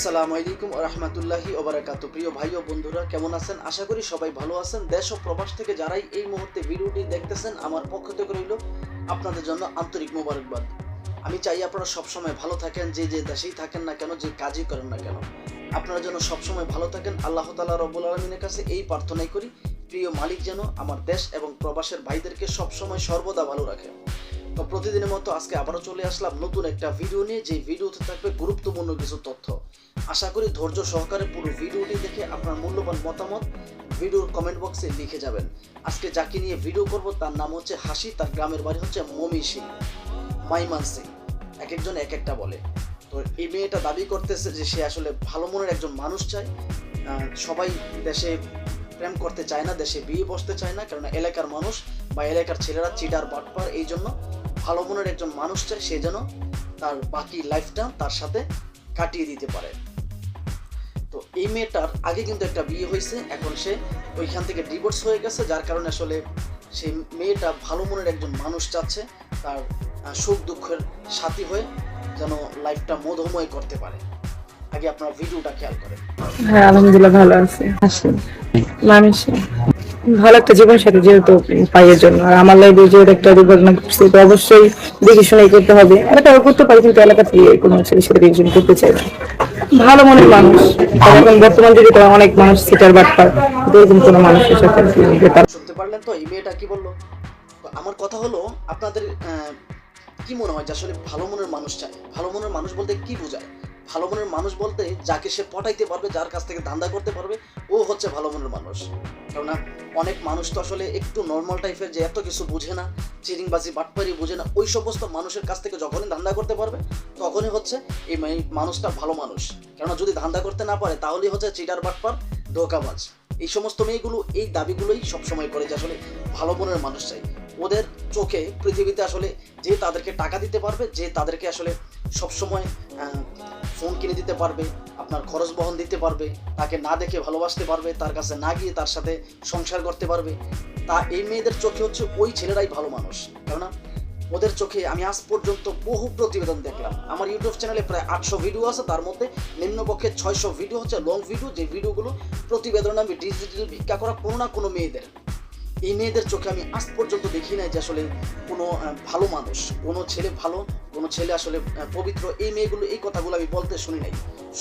আসসালামু আলাইকুম ওয়া রাহমাতুল্লাহি ওয়া বারাকাতুহু। প্রিয় ভাই ও বন্ধুরা, কেমন আছেন? আশা করি সবাই ভালো আছেন। দেশ ও প্রবাস থেকে যারাই এই মুহূর্তে ভিডিওটি দেখতেছেন, আমার পক্ষ থেকে রইল আপনাদের জন্য আন্তরিক মোবারকবাদ। আমি চাই আপনারা সবসময় ভালো থাকেন, যে দেশেই থাকেন না কেন, যে কাজই করেন না কেন, আপনারা যেন সবসময় ভালো থাকেন। আল্লাহ তাআলা রব্বুল আলামিনের কাছে এই প্রার্থনাই করি, প্রিয় মালিক যেন আমার দেশ এবং প্রবাসের ভাইদেরকে সবসময় সর্বদা ভালো রাখে। তো প্রতিদিনের মতো আজকে আবারও চলে আসলাম নতুন একটা ভিডিও নিয়ে, যে ভিডিওতে থাকবে গুরুত্বপূর্ণ কিছু তথ্য। আশা করি ধৈর্য সহকারে পুরো ভিডিওটি দেখে আপনার মূল্যবান মতামত ভিডিওর কমেন্ট বক্সে লিখে যাবেন। আজকে যাকে নিয়ে ভিডিও করব তার নাম হচ্ছে হাসি, তার গ্রামের বাড়ি হচ্ছে ময়মনসিংহ, মাইমনসিংহ, এক একজন এক একটা বলে। তো এই মেয়েটা দাবি করতেছে যে সে আসলে ভালো মনের একজন মানুষ চায়। সবাই দেশে প্রেম করতে চায় না, দেশে বিয়ে বসতে চায় না, কারণ এলাকার মানুষ বা এলাকার ছেলেরা চিটার বাটপার। এই জন্য ভালো মনের একজন মানুষ চায়, সে যেন তার বাকি লাইফটা তার সাথে কাটিয়ে দিতে পারে। তো এই মেয়েটার আগে কিন্তু একটা বিয়ে হয়েছে, এখন সে ওইখান থেকে ডিভোর্স হয়ে গেছে, যার কারণে আসলে সেই মেয়েটা ভালো মনের একজন মানুষ চাচ্ছে তার সুখ দুঃখের সাথী হয়ে যেন লাইফটা মধুময় করতে পারে। আগে আপনারা ভিডিওটা খেয়াল করেন। হ্যাঁ, আলহামদুলিল্লাহ ভালো আছি। মানুষ ভালো একটা জীবন সাথী যেহেতু পাইয়ের জন্য, আর আমার লাইফে যেহেতু একটা দুর্ঘটনা ঘটছে, তো অবশ্যই দেখে শুনেই করতে হবে। এলাকাও করতে পারি, কিন্তু এলাকা থেকে কোনো ছেলের সাথে রিলেশন করতে চাই না। ভালো মনের মানুষ, এখন বর্তমান যুগে তো অনেক মানুষ সিটার বাটপার, এরকম কোনো মানুষের সাথে শুনতে পারলেন তো এই মেয়েটা কি বললো? আমার কথা হলো, আপনাদের কি মনে হয় যে আসলে ভালো মনের মানুষ চায়? ভালো মনের মানুষ বলতে কি বোঝায়? ভালো মনের মানুষ বলতে যাকে সে পটাইতে পারবে, যার কাছ থেকে ধান্দা করতে পারবে, ও হচ্ছে ভালো মনের মানুষ। কেননা অনেক মানুষ তো আসলে একটু নর্মাল টাইপের, যে এত কিছু বুঝে না, চিরিংবাজি বাটপারি বুঝে না, ওই সমস্ত মানুষের কাছ থেকে যখনই ধান্দা করতে পারবে তখনই হচ্ছে এই মানুষটা ভালো মানুষ। কেননা যদি ধান্দা করতে না পারে তাহলেই হচ্ছে চিটার বাটপার, ধোঁকাবাজ। এই সমস্ত মেয়েগুলো এই দাবিগুলোই সবসময় করে যে আসলে ভালো মনের মানুষ চাই। ওদের চোখে পৃথিবীতে আসলে যে তাদেরকে টাকা দিতে পারবে, যে তাদেরকে আসলে সবসময় ফোন কিনে দিতে পারবে, আপনার খরচ বহন দিতে পারবে, তাকে না দেখে ভালোবাসতে পারবে, তার কাছে না গিয়ে তার সাথে সংসার করতে পারবে, তা এই মেয়েদের চোখে হচ্ছে ওই ছেলেরাই ভালো মানুষ। কেননা ওদের চোখে আমি আজ পর্যন্ত বহু প্রতিবেদন দেখলাম। আমার ইউটিউব চ্যানেলে প্রায় 800 ভিডিও আছে, তার মধ্যে নিম্নপক্ষে 600 ভিডিও হচ্ছে লং ভিডিও, যে ভিডিওগুলো প্রতিবেদন আমি ডিজিটাল ভিক্ষা করা কোনো না কোনো মেয়েদের। এই মেয়েদের চোখে আমি আজ পর্যন্ত দেখি নাই যে আসলে কোনো ভালো মানুষ, কোনো ছেলে ভালো, কোনো ছেলে আসলে পবিত্র। এই মেয়েগুলো এই কথাগুলো আমি বলতে শুনি নাই।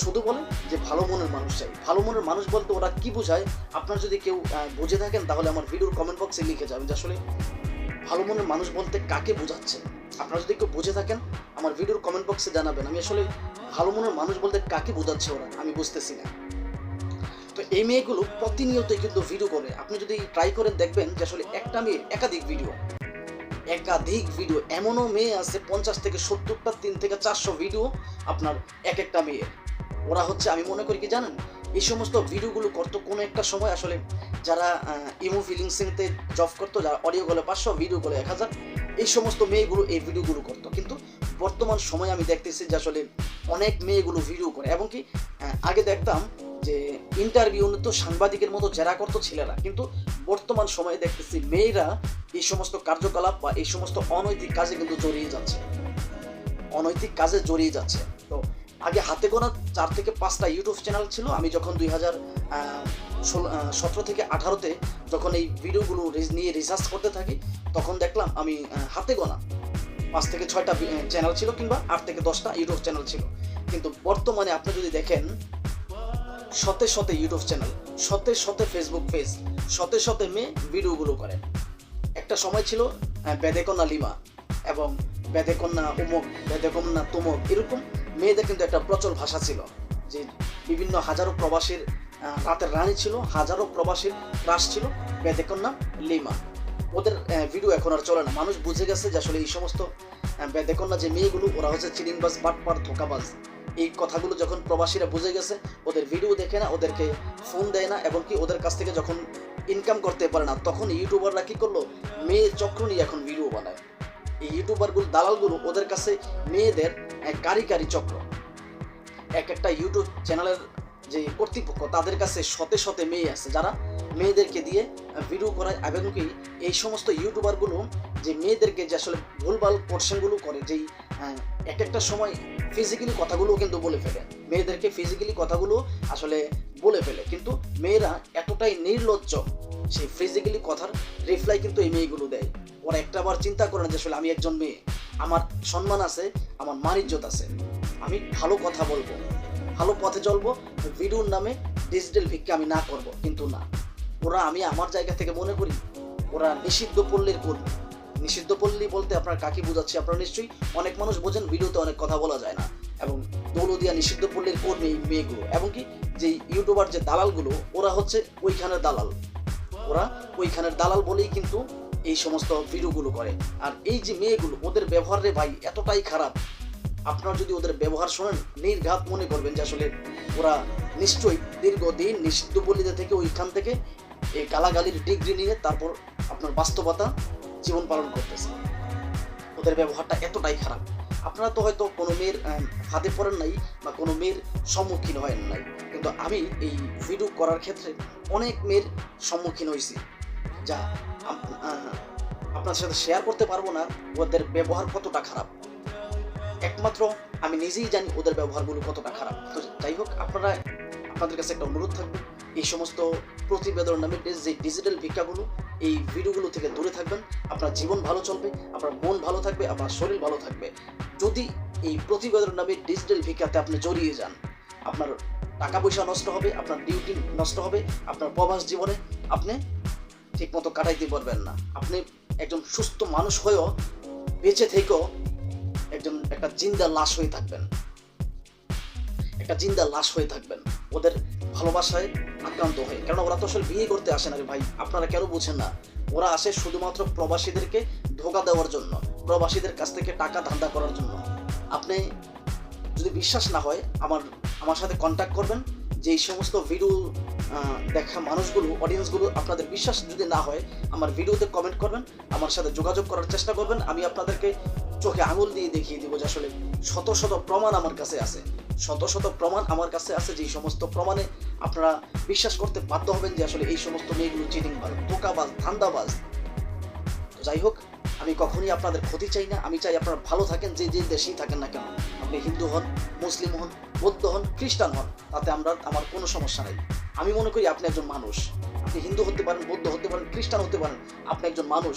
শুধু বলে যে ভালো মনের মানুষ চাই। ভালো মনের মানুষ বলতে ওরা কি বোঝায়, আপনার যদি কেউ বুঝে থাকেন তাহলে আমার ভিডিওর কমেন্ট বক্সে লিখে যাবেন যে আসলে ভালো মনের মানুষ বলতে কাকে বোঝাচ্ছে। আপনারা যদি কেউ বুঝে থাকেন আমার ভিডিওর কমেন্ট বক্সে জানাবেন। আমি আসলে ভালো মনের মানুষ বলতে কাকে বোঝাচ্ছে ওরা, আমি বুঝতেছি না। তো এই মেয়েগুলো প্রতিনিয়তই কিন্তু ভিডিও করে, আপনি যদি ট্রাই করেন দেখবেন যে আসলে একটা মেয়ের একাধিক ভিডিও। এমনও মেয়ে আছে 50 থেকে 70টা, 3 থেকে 400 ভিডিও আপনার এক একটা মেয়ের। ওরা হচ্ছে, আমি মনে করি কি জানেন, এই সমস্ত ভিডিওগুলো করতো কোনো একটা সময় আসলে যারা ইমো ফিলিংসিংতে জব করতো, যারা অডিও গলে 500, ভিডিও গলে 1000, এই সমস্ত মেয়েগুলো এই ভিডিওগুলো করতো। কিন্তু বর্তমান সময়ে আমি দেখতেছি যে আসলে অনেক মেয়েগুলো ভিডিও করে, এবং কি আগে দেখতাম যে ইন্টারভিউ নিত সাংবাদিকের মতো জেরা করতো ছেলেরা, কিন্তু বর্তমান সময়ে দেখতেছি মেয়েরা এই সমস্ত কার্যকলাপ বা এই সমস্ত অনৈতিক কাজে কিন্তু জড়িয়ে যাচ্ছে। তো আগে হাতে গোনা 4 থেকে 5টা ইউটিউব চ্যানেল ছিল। আমি যখন 2017 থেকে 18তে যখন এই ভিডিওগুলো নিয়ে রিসার্চ করতে থাকি, তখন দেখলাম আমি হাতে গোনা 5 থেকে 6টা চ্যানেল ছিল, কিংবা 8 থেকে 10টা ইউটিউব চ্যানেল ছিল। কিন্তু বর্তমানে আপনি যদি দেখেন শতে শতে ইউটিউব চ্যানেল, শতে শতে ফেসবুক পেজ, শতে শতে মেয়ে ভিডিওগুলো করে। একটা সময় ছিল বেদেকন্যা লিমা এবং বেদেকন্যা উমুক, বেদেকন্যা তুমুক, এরকম মেয়েদের কিন্তু একটা প্রচল ভাষা ছিল, যে বিভিন্ন হাজারো প্রবাসীর রাতের রানী ছিল, হাজারো প্রবাসীর ক্রাশ ছিল বেদেকন্যা লিমা। ওদের ভিডিও এখন আর চলে না। মানুষ বুঝে গেছে যে আসলে এই সমস্ত বেদেকন্যা যে মেয়েগুলো, ওরা হচ্ছে চিরিংবাজ, বাটপার, ধোঁকাবাজ। এই কথাগুলো যখন প্রবাসীরা বুঝে গেছে, ওদের ভিডিও দেখে না, ওদেরকে ফোন দেয় না, এবং কি ওদের কাছ থেকে যখন ইনকাম করতে পারে না, তখন ইউটিউবাররা কি করলো, মেয়ে চক্র নিয়ে এখন ভিডিও বানায়। এই ইউটিউবারগুলো, দালালগুলো ওদের কাছে মেয়েদের কারিকারি চক্র। এক একটা ইউটিউব চ্যানেলের যে কর্তৃপক্ষ, তাদের কাছে শতে শতে মেয়ে আছে যারা মেয়েদেরকে দিয়ে ভিডিও করায়। এবং কি এই সমস্ত ইউটিউবারগুলো যে মেয়েদেরকে যে আসলে ভুলভাল কোশ্চেনগুলো করে, যেই এক একটা সময় ফিজিক্যালি কথাগুলো কিন্তু বলে ফেলে, মেয়েদেরকে ফিজিক্যালি কথাগুলো আসলে বলে ফেলে, কিন্তু মেয়েরা এতটাই নির্লজ্জ সেই ফিজিক্যালি কথার রিপ্লাই কিন্তু এই মেয়েগুলো দেয়। ওরা একটা বার চিন্তা করে না যে আসলে আমি একজন মেয়ে, আমার সম্মান আছে, আমার মান ইজ্জত আছে, আমি ভালো কথা বলবো, ভালো পথে চলবো, ভিডিওর নামে ডিজিটাল ভিক্ষা আমি না করব। কিন্তু না, ওরা, আমি আমার জায়গা থেকে মনে করি ওরা নিষিদ্ধ পল্লীর কর্মী। নিষিদ্ধ পল্লী বলতে আপনার কাকে বোঝাচ্ছি আপনারা নিশ্চয়ই অনেক মানুষ বোঝেন, ভিডিওতে অনেক কথা বলা যায় না। এবং দৌলদিয়া নিষিদ্ধ পল্লীর কর্মী এই মেয়েগুলো, এবং কি যে ইউটিউবার যে দালালগুলো, ওরা হচ্ছে ওইখানের দালাল, ওরা ওইখানের দালাল বলেই কিন্তু এই সমস্ত ভিডিওগুলো করে। আর এই যে মেয়েগুলো, ওদের ব্যবহার রে ভাই এতটাই খারাপ, আপনারা যদি ওদের ব্যবহার শোনেন নির্ঘাত মনে করবেন যে আসলে ওরা নিশ্চয়ই দীর্ঘদিন নিষিদ্ধ পল্লীতে থেকে ওইখান থেকে এই গালাগালির ডিগ্রি নিয়ে তারপর আপনার বাস্তবতা জীবন পালন করতেছে। ওদের ব্যবহারটা এতটাই খারাপ। আপনারা তো হয়তো কোনো মেয়ের হাতে পড়েন নাই বা কোনো মেয়ের সম্মুখীন হয়েন নাই, কিন্তু আমি এই ভিডিও করার ক্ষেত্রে অনেক মেয়ের সম্মুখীন হয়েছি, যা আপনার সাথে শেয়ার করতে পারবো না। ওদের ব্যবহার কতটা খারাপ একমাত্র আমি নিজেই জানি, ওদের ব্যবহারগুলো কতটা খারাপ। তো যাই হোক, আপনাদের কাছে একটা অনুরোধ থাকবে, এই সমস্ত প্রতিবেদন নামে যে ডিজিটাল ভিক্ষাগুলো, এই ভিডিওগুলো থেকে দূরে থাকবেন। আপনার জীবন ভালো চলবে, আপনার মন ভালো থাকবে, আপনার শরীর ভালো থাকবে। যদি এই প্রতিবেদন নামে ডিজিটাল ভিক্ষাতে আপনি জড়িয়ে যান, আপনার টাকা পয়সা নষ্ট হবে, আপনার ডিউটি নষ্ট হবে, আপনার প্রবাস জীবনে আপনি ঠিকমতো কাটাইতে পারবেন না। আপনি একজন সুস্থ মানুষ হয়েও বেঁচে থেকেও একটা জিন্দা লাশ হয়ে থাকবেন, একটা জিন্দা লাশ হয়ে থাকবেন ওদের ভালোবাসায় আক্রান্ত হয়ে। কারণ ওরা তো আসলে বিয়ে করতে আসে না রে ভাই, আপনারা কেন বুঝেন না? ওরা আসে শুধুমাত্র প্রবাসীদেরকে ধোঁকা দেওয়ার জন্য, প্রবাসীদের কাছ থেকে টাকা ধান্দা করার জন্য। আপনি যদি বিশ্বাস না হয় আমার সাথে কন্ট্যাক্ট করবেন। যে এই সমস্ত ভিডিও দেখা মানুষগুলো, অডিয়েন্সগুলো, আপনাদের বিশ্বাস যদি না হয় আমার ভিডিওতে কমেন্ট করবেন, আমার সাথে যোগাযোগ করার চেষ্টা করবেন। আমি আপনাদেরকে চোখে আঙুল দিয়ে দেখিয়ে দিব যে আসলে শত শত প্রমাণ আমার কাছে আছে, শত শত প্রমাণ আমার কাছে আছে, যে সমস্ত প্রমাণে আপনারা বিশ্বাস করতে বাধ্য হবেন যে আসলে এই সমস্ত মেয়েগুলো চিটিংবাজ, ধোঁকাবাজ, ধান্দাবাজ। তো যাই হোক, আমি কখনই আপনাদের ক্ষতি চাই না, আমি চাই আপনারা ভালো থাকেন, যে যে দেশেই থাকেন না কেন। আপনি হিন্দু হন, মুসলিম হন, বৌদ্ধ হন, খ্রিস্টান হন, তাতে আমার কোনো সমস্যা নেই। আমি মনে করি আপনি একজন মানুষ, আপনি হিন্দু হতে পারেন, বৌদ্ধ হতে পারেন, খ্রিস্টান হতে পারেন, আপনি একজন মানুষ।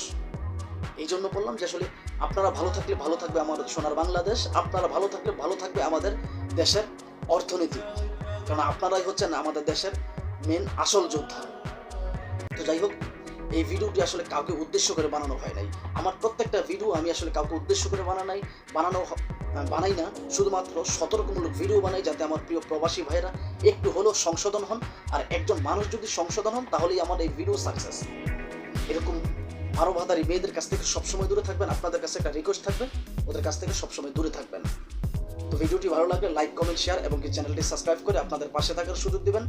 এই জন্য বললাম যে আসলে আপনারা ভালো থাকলে ভালো থাকবে আমাদের সোনার বাংলাদেশ, আপনারা ভালো থাকলে ভালো থাকবে আমাদের দেশের অর্থনীতি, কারণ আপনারাই হচ্ছেন আমাদের দেশের মেন আসল যোদ্ধা। তো যাই হোক, এই ভিডিওটি আসলে কাউকে উদ্দেশ্য করে বানানো হয় নাই। আমার প্রত্যেকটা ভিডিও আমি আসলে কাউকে উদ্দেশ্য করে বানাই না, শুধুমাত্র সতর্কমূলক ভিডিও বানাই, যাতে আমার প্রিয় প্রবাসী ভাইয়েরা একটু হলেও সংশোধন হন। আর একজন মানুষ যদি সংশোধন হন, তাহলেই আমার এই ভিডিও সাকসেস। এরকম মানবতাবাদী মেয়েদের কাছ থেকে সবসময় দূরে থাকবেন। আপনাদের কাছে একটা রিকোয়েস্ট থাকবে, ওদের কাছ থেকে সবসময় দূরে থাকবেন। তো ভিডিওটি ভালো লাগলে লাইক, কমেন্ট, শেয়ার এবং চ্যানেলটি সাবস্ক্রাইব করে আপনাদের পাশে থাকার সুযোগ দিবেন।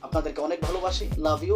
আপনাদেরকে অনেক ভালোবাসি, লাভ ইউ।